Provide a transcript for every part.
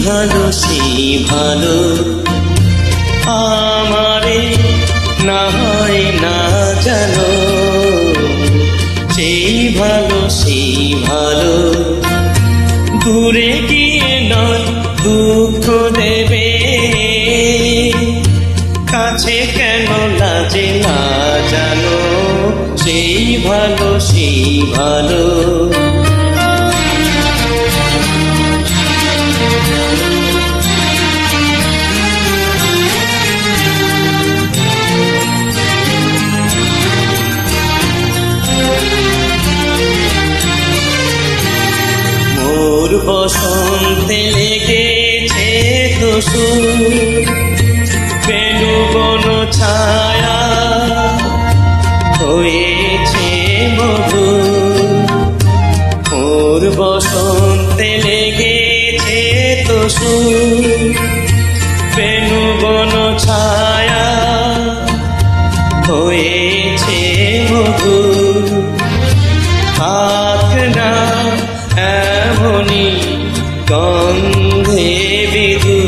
ভালো সেই ভালো আমারে না হয় না জানো, সেই ভালো সেই ভালো দূরে গিয়ে নয় দুঃখ দেবে, কাছে কেন লাজে না জানো, সেই ভালো সেই ভালো। মোর বসন্তে লেগেছে দোষু, বেনু বন ছায়া হয়েছে মধু। মোর বসন্তে লেগেছে দোষু, বেনু বন ছায়া হয়েছে মধু। থাক না এমনি গন্ধে বিধু,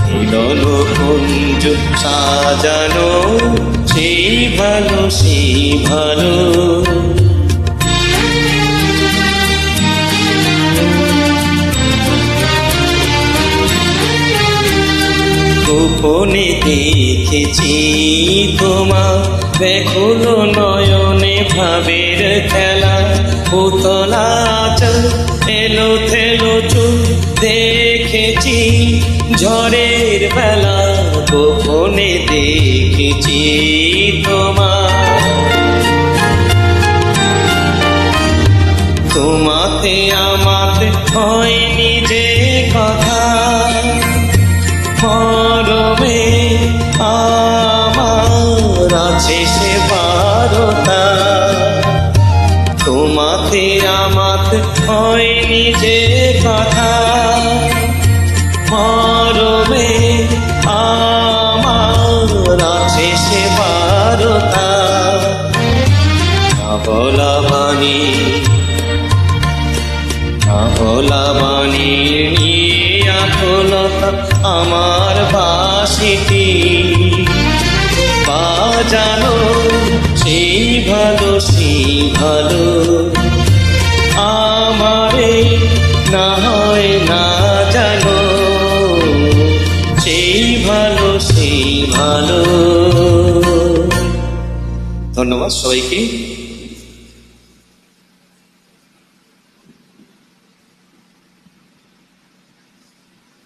মিলন কুঞ্জ সাজানো, সেই ভালো সেই ভালো। গোপনে দেখেছি তোমার ব্যাকুল নয়নে ভাবের খেলা, পুতলা চল এলো থেলো চুল দেখেছি ঝড়ের বেলা। গোপনে দেখেছি তোমাতে আমাতে হয়নি যে কথা, মরমে আমার আছে সে বারতা। তোমাতে আমাতে হয়নি যে কথা, মরমে আমার আছে সে বারতা। না বলা বাণী না বলা বাণী আকুলতা আমার বাঁশিটি বাজানো, সেই ভালো সেই ভালো আমারে না হয় না জানো, সেই ভালো সেই ভালো। ধন্যবাদ সবাইকে।